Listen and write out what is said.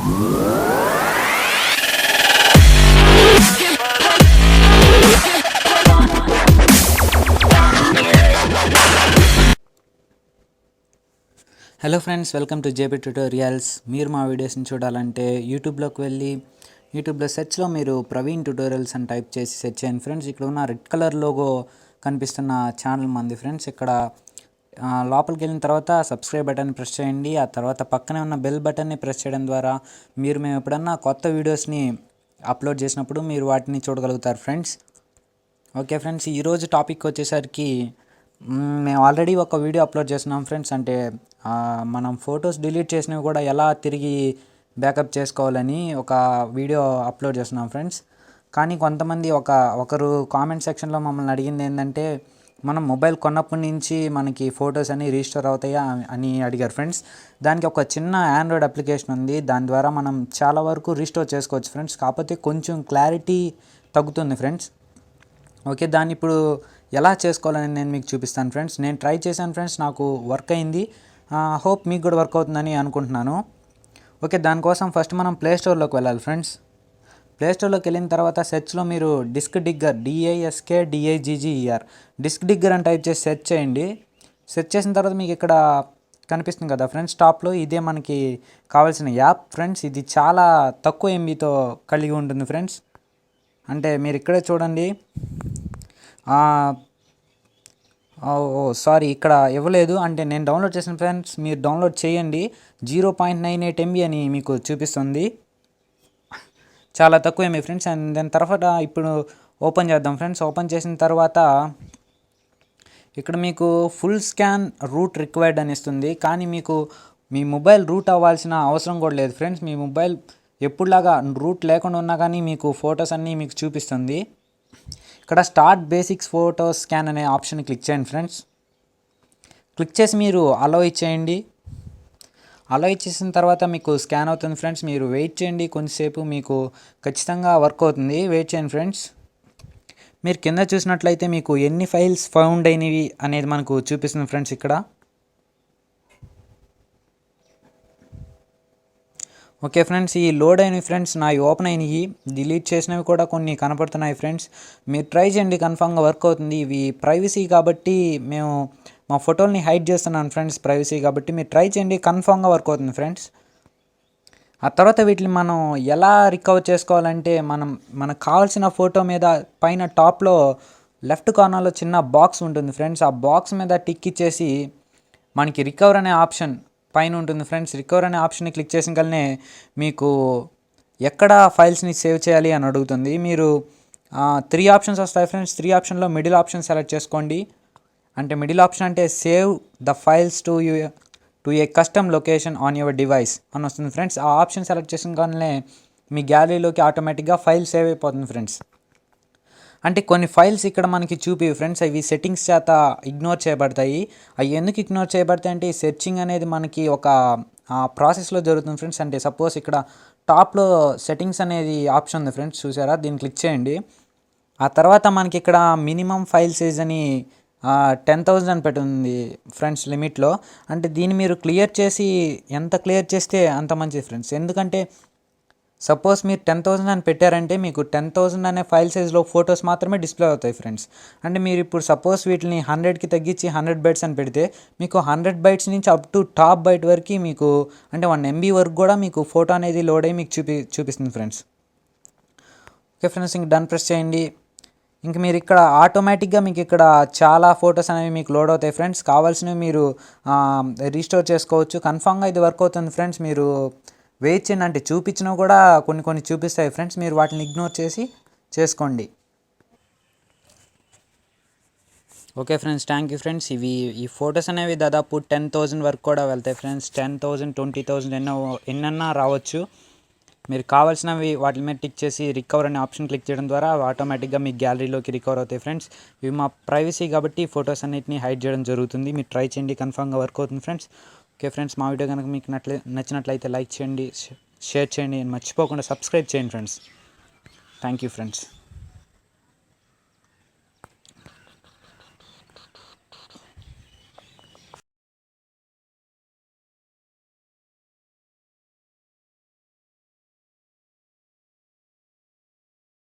Hello friends, welcome to JP tutorials. మీరు మా వీడియోస్ని చూడాలంటే యూట్యూబ్లోకి వెళ్ళి యూట్యూబ్లో సెర్చ్లో మీరు ప్రవీణ్ ట్యుటోరియల్స్ అని టైప్ చేసి సెర్చ్ చేయండి ఫ్రెండ్స్. ఇక్కడ ఉన్న రెడ్ కలర్ లోగో కనిపిస్తున్న ఛానల్ మంది ఫ్రెండ్స్. ఇక్కడ లోపలికి వెళ్ళిన తర్వాత సబ్స్క్రైబ్ బటన్ ప్రెస్ చేయండి. ఆ తర్వాత పక్కనే ఉన్న బెల్ బటన్ని ప్రెస్ చేయడం ద్వారా మేము ఎప్పుడన్నా కొత్త వీడియోస్ని అప్లోడ్ చేసినప్పుడు మీరు వాటిని చూడగలుగుతారు ఫ్రెండ్స్. ఓకే ఫ్రెండ్స్, ఈరోజు టాపిక్ వచ్చేసరికి మేము ఆల్రెడీ ఒక వీడియో అప్లోడ్ చేస్తున్నాం ఫ్రెండ్స్. అంటే మనం ఫొటోస్ డిలీట్ చేసినవి కూడా ఎలా తిరిగి బ్యాకప్ చేసుకోవాలని ఒక వీడియో అప్లోడ్ చేస్తున్నాం ఫ్రెండ్స్. కానీ కొంతమంది ఒకరు కామెంట్ సెక్షన్లో మమ్మల్ని అడిగింది ఏంటంటే, మనం మొబైల్ కొన్నప్పటి నుంచి మనకి ఫొటోస్ అన్నీ రీస్టోర్ అవుతాయా అని అడిగారు ఫ్రెండ్స్. దానికి ఒక చిన్న ఆండ్రాయిడ్ అప్లికేషన్ ఉంది. దాని ద్వారా మనం చాలా వరకు రీస్టోర్ చేసుకోవచ్చు ఫ్రెండ్స్. కాకపోతే కొంచెం క్లారిటీ తగ్గుతుంది ఫ్రెండ్స్. ఓకే, దాన్ని ఇప్పుడు ఎలా చేసుకోవాలని నేను మీకు చూపిస్తాను ఫ్రెండ్స్. నేను ట్రై చేశాను ఫ్రెండ్స్, నాకు వర్క్ అయింది. హోప్ మీకు కూడా వర్క్ అవుతుందని అనుకుంటున్నాను. ఓకే, దానికోసం ఫస్ట్ మనం ప్లేస్టోర్లోకి వెళ్ళాలి ఫ్రెండ్స్. ప్లేస్టోర్లోకి వెళ్ళిన తర్వాత సెర్చ్లో మీరు DiskDigger DISKDIGGER DiskDigger అని టైప్ చేసి సెర్చ్ చేయండి. సెర్చ్ చేసిన తర్వాత మీకు ఇక్కడ కనిపిస్తుంది కదా ఫ్రెండ్స్, టాప్లో ఇదే మనకి కావాల్సిన యాప్ ఫ్రెండ్స్. ఇది చాలా తక్కువ MBతో కలిగి ఉంటుంది ఫ్రెండ్స్. అంటే మీరు ఇక్కడే చూడండి. సారీ, ఇక్కడ ఇవ్వలేదు. అంటే నేను డౌన్లోడ్ చేసిన ఫ్రెండ్స్, మీరు డౌన్లోడ్ చేయండి. 0.98 MB అని మీకు చూపిస్తుంది. చాలా తక్కువ MB ఫ్రెండ్స్. అండ్ దాని తర్వాత ఇప్పుడు ఓపెన్ చేద్దాం ఫ్రెండ్స్. ఓపెన్ చేసిన తర్వాత ఇక్కడ మీకు ఫుల్ స్కాన్ రూట్ రిక్వైర్డ్ అని ఇస్తుంది. కానీ మీకు మీ మొబైల్ రూట్ అవ్వాల్సిన అవసరం కూడా లేదు ఫ్రెండ్స్. మీ మొబైల్ ఎప్పుడులాగా రూట్ లేకుండా ఉన్నా కానీ మీకు ఫొటోస్ అన్నీ మీకు చూపిస్తుంది. ఇక్కడ స్టార్ట్ బేసిక్స్ ఫోటో స్కాన్ అనే ఆప్షన్ క్లిక్ చేయండి ఫ్రెండ్స్. క్లిక్ చేసి మీరు అలో ఇచ్చేయండి. అలో ఇచ్చేసిన తర్వాత మీకు స్కాన్ అవుతుంది ఫ్రెండ్స్. మీరు వెయిట్ చేయండి కొంచెంసేపు, మీకు ఖచ్చితంగా వర్క్ అవుతుంది. వెయిట్ చేయండి ఫ్రెండ్స్. మీరు కింద చూసినట్లయితే మీకు ఎన్ని ఫైల్స్ ఫౌండ్ అయినవి అనేది మనకు చూపిస్తుంది ఫ్రెండ్స్. ఇక్కడ ఓకే ఫ్రెండ్స్, ఈ లోడ్ అయినవి ఫ్రెండ్స్ నావి ఓపెన్ అయినవి. డిలీట్ చేసినవి కూడా కొన్ని కనపడుతున్నాయి ఫ్రెండ్స్. మీరు ట్రై చేయండి, కన్ఫామ్గా వర్క్ అవుతుంది. ఇవి ప్రైవసీ కాబట్టి మేము మా ఫోటోల్ని హైడ్ చేస్తున్నాను ఫ్రెండ్స్. ప్రైవసీ కాబట్టి మీరు ట్రై చేయండి, కన్ఫామ్గా వర్క్ అవుతుంది ఫ్రెండ్స్. ఆ తర్వాత వీటిని మనం ఎలా రికవర్ చేసుకోవాలంటే, మనకు కావాల్సిన ఫోటో మీద పైన టాప్లో లెఫ్ట్ కార్నర్లో చిన్న బాక్స్ ఉంటుంది ఫ్రెండ్స్. ఆ బాక్స్ మీద టిక్ ఇచ్చేసి మనకి రికవర్ అనే ఆప్షన్ పైన ఉంటుంది ఫ్రెండ్స్. రికవర్ అనే ఆప్షన్ని క్లిక్ చేసిన కల్నే మీకు ఎక్కడ ఫైల్స్ని సేవ్ చేయాలి అని అడుగుతుంది. మీరు 3 ఆప్షన్స్ వస్తాయి ఫ్రెండ్స్. 3 ఆప్షన్లో మిడిల్ ఆప్షన్ సెలెక్ట్ చేసుకోండి. అంటే మిడిల్ ఆప్షన్ అంటే save the files to A custom location on your device అని వస్తుంది ఫ్రెండ్స్. ఆ ఆప్షన్ సెలెక్ట్ చేసిన కానీ మీ గ్యాలరీలోకి ఆటోమేటిక్గా ఫైల్ సేవ్ అయిపోతుంది ఫ్రెండ్స్. అంటే కొన్ని ఫైల్స్ ఇక్కడ మనకి చూపివి ఫ్రెండ్స్, అవి సెట్టింగ్స్ చేత ఇగ్నోర్ చేయబడతాయి. అవి ఎందుకు ఇగ్నోర్ చేయబడతాయి అంటే, సెర్చింగ్ అనేది మనకి ఒక ప్రాసెస్లో జరుగుతుంది ఫ్రెండ్స్. అంటే సపోజ్ ఇక్కడ టాప్లో సెట్టింగ్స్ అనేది ఆప్షన్ ఉంది ఫ్రెండ్స్, చూసారా? దీన్ని క్లిక్ చేయండి. ఆ తర్వాత మనకి ఇక్కడ మినిమం ఫైల్ సైజ్ అని 10,000 అని పెట్టుంది ఫ్రెండ్స్ లిమిట్లో. అంటే దీన్ని మీరు క్లియర్ చేసి ఎంత క్లియర్ చేస్తే అంత మంచిది ఫ్రెండ్స్. ఎందుకంటే సపోజ్ మీరు 10,000 అని పెట్టారంటే మీకు 10,000 అనే ఫైల్ సైజ్లో ఫొటోస్ మాత్రమే డిస్ప్లే అవుతాయి ఫ్రెండ్స్. అంటే మీరు ఇప్పుడు సపోజ్ వీటిని 100కి తగ్గించి 100 బైట్స్ అని పెడితే మీకు 100 బైట్స్ నుంచి అప్ టు టాప్ బైట్ వరకు మీకు అంటే 1 MB వరకు కూడా మీకు ఫోటో అనేది లోడ్ అయ్యి మీకు చూపిస్తుంది ఫ్రెండ్స్. ఓకే ఫ్రెండ్స్, ఇంక డన్ ప్రెస్ చేయండి. ఇంక మీరు ఇక్కడ ఆటోమేటిక్గా మీకు ఇక్కడ చాలా ఫొటోస్ అనేవి మీకు లోడ్ అవుతాయి ఫ్రెండ్స్. కావాల్సినవి మీరు రీస్టోర్ చేసుకోవచ్చు. కన్ఫామ్గా ఇది వర్క్ అవుతుంది ఫ్రెండ్స్. మీరు వెయిట్ చేయండి. అంటే చూపించినా కూడా కొన్ని చూపిస్తాయి ఫ్రెండ్స్, మీరు వాటిని ఇగ్నోర్ చేసి చేసుకోండి. Okay friends, thank you friends. ఈ ఫొటోస్ అనేవి దాదాపు 10,000 వరకు కూడా వెళ్తాయి ఫ్రెండ్స్. 10,000 20,000 ఎన్నన్నా రావచ్చు. మీరు కావాల్సినవి వాటి మీద టిక్ చేసి రికవర్ అనే ఆప్షన్ క్లిక్ చేయడం ద్వారా ఆటోమేటిక్గా మీ గ్యాలరీలోకి రికవర్ అవుతాయి ఫ్రెండ్స్. ఇవి మా ప్రైవసీ కాబట్టి ఫొటోస్ అన్నిటిని హైడ్ చేయడం జరుగుతుంది. మీరు ట్రై చేయండి, కన్ఫామ్గా వర్క్ అవుతుంది ఫ్రెండ్స్. ఓకే ఫ్రెండ్స్, మా వీడియో కనుక మీకు నచ్చినట్లయితే లైక్ చేయండి, షేర్ చేయండి, మర్చిపోకుండా సబ్స్క్రైబ్ చేయండి ఫ్రెండ్స్. Thank you friends.